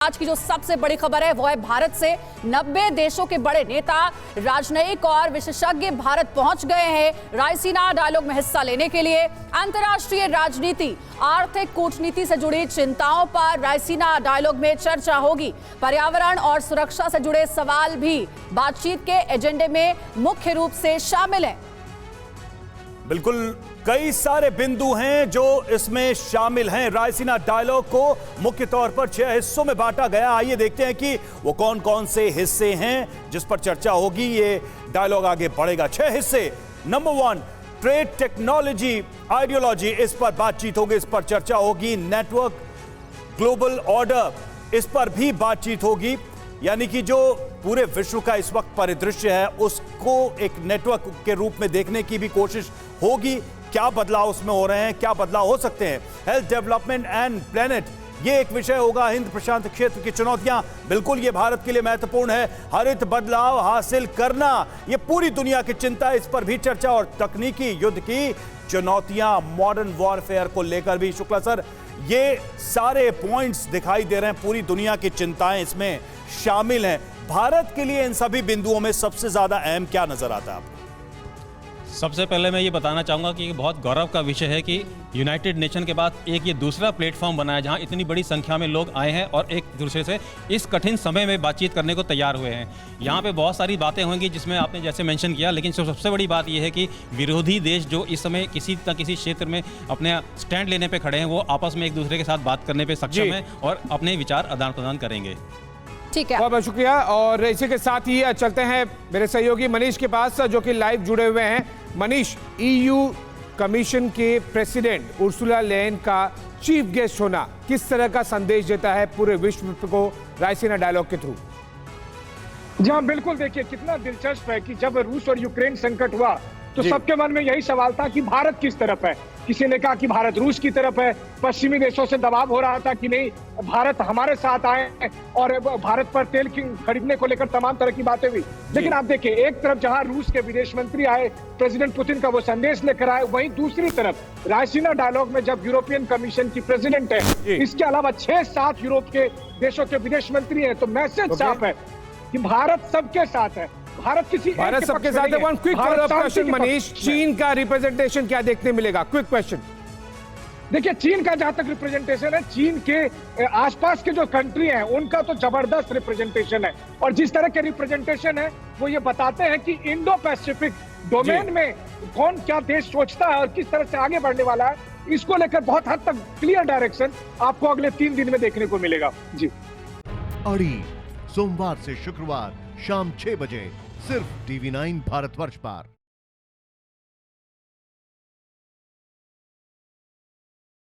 आज की जो सबसे बड़ी खबर है वो है भारत से 90 देशों के बड़े नेता, राजनयिक और विशेषज्ञ भारत पहुंच गए हैं रायसीना डायलॉग में हिस्सा लेने के लिए। अंतर्राष्ट्रीय राजनीति, आर्थिक कूटनीति से जुड़ी चिंताओं पर रायसीना डायलॉग में चर्चा होगी। पर्यावरण और सुरक्षा से जुड़े सवाल भी बातचीत के एजेंडे में मुख्य रूप से शामिल हैं। बिल्कुल, कई सारे बिंदु हैं जो इसमें शामिल हैं। रायसीना डायलॉग को मुख्य तौर पर 6 हिस्सों में बांटा गया। आइए देखते हैं कि वो कौन कौन से हिस्से हैं जिस पर चर्चा होगी। ये डायलॉग आगे बढ़ेगा। 6 हिस्से। नंबर 1, ट्रेड, टेक्नोलॉजी, आइडियोलॉजी, इस पर बातचीत होगी, इस पर चर्चा होगी। नेटवर्क, ग्लोबल ऑर्डर, इस पर भी बातचीत होगी। यानी कि जो पूरे विश्व का इस वक्त परिदृश्य है उसको एक नेटवर्क के रूप में देखने की भी कोशिश होगी। क्या बदलाव उसमें हो रहे हैं, क्या बदलाव हो सकते हैं। हेल्थ, डेवलपमेंट एंड प्लेनेट, ये एक विषय होगा। हिंद प्रशांत क्षेत्र की चुनौतियां, बिल्कुल ये भारत के लिए महत्वपूर्ण है। हरित बदलाव हासिल करना, ये पूरी दुनिया की चिंता है, इस पर भी चर्चा। और तकनीकी युद्ध की चुनौतियां, मॉडर्न वॉरफेयर को लेकर भी। शुक्ला सर, ये सारे पॉइंट्स दिखाई दे रहे हैं, पूरी दुनिया की चिंताएं इसमें शामिल हैं। भारत के लिए इन सभी बिंदुओं में सबसे ज्यादा अहम क्या नजर आता है आपको? सबसे पहले मैं ये बताना चाहूँगा कि ये बहुत गौरव का विषय है कि यूनाइटेड नेशन के बाद एक ये दूसरा प्लेटफॉर्म बना है जहाँ इतनी बड़ी संख्या में लोग आए हैं और एक दूसरे से इस कठिन समय में बातचीत करने को तैयार हुए हैं। यहाँ पे बहुत सारी बातें होंगी जिसमें आपने जैसे मेंशन किया, लेकिन सबसे बड़ी बात ये है कि विरोधी देश जो इस समय किसी न किसी क्षेत्र में अपने स्टैंड लेने पर खड़े हैं, वो आपस में एक दूसरे के साथ बात करने पर सक्षम है और अपने विचार आदान प्रदान करेंगे। ठीक है, बहुत बहुत शुक्रिया। और इसी के साथ ही चलते हैं मेरे सहयोगी मनीष के पास, जो कि लाइव जुड़े हुए हैं। मनीष, ईयू कमीशन के प्रेसिडेंट उर्सुला लेन का चीफ गेस्ट होना किस तरह का संदेश देता है पूरे विश्व को रायसीना डायलॉग के थ्रू? जी हाँ, बिल्कुल। देखिए कितना दिलचस्प है कि जब रूस और यूक्रेन संकट हुआ तो सबके मन में यही सवाल था कि भारत किस तरफ है। किसी ने कहा कि भारत रूस की तरफ है, पश्चिमी देशों से दबाव हो रहा था कि नहीं भारत हमारे साथ आए, और भारत पर तेल खरीदने को लेकर तमाम तरह की बातें हुई। लेकिन आप देखिए, एक तरफ जहां रूस के विदेश मंत्री आए, प्रेसिडेंट पुतिन का वो संदेश लेकर आए, वहीं दूसरी तरफ रायसीना डायलॉग में जब यूरोपियन कमीशन की प्रेसिडेंट है, इसके अलावा 6-7 यूरोप के देशों के विदेश मंत्री है, तो मैसेज साफ है कि भारत सबके साथ है। भारत सबके साथ है। One quick follow up question Manish, चीन का रिप्रेजेंटेशन क्या देखने मिलेगा? Quick question. देखिए, चीन का जहां तक रिप्रेजेंटेशन है, चीन के आसपास के जो कंट्री हैं उनका तो जबरदस्त रिप्रेजेंटेशन है। और जिस तरह के रिप्रेजेंटेशन है वो ये बताते हैं कि इंडो पैसिफिक डोमेन में कौन क्या देश सोचता है और किस तरह से आगे बढ़ने वाला है, इसको लेकर बहुत हद तक क्लियर डायरेक्शन आपको अगले 3 दिन में देखने को मिलेगा। जी, अड़ी सोमवार से शुक्रवार शाम 6 बजे सिर्फ TV9 भारतवर्ष पर।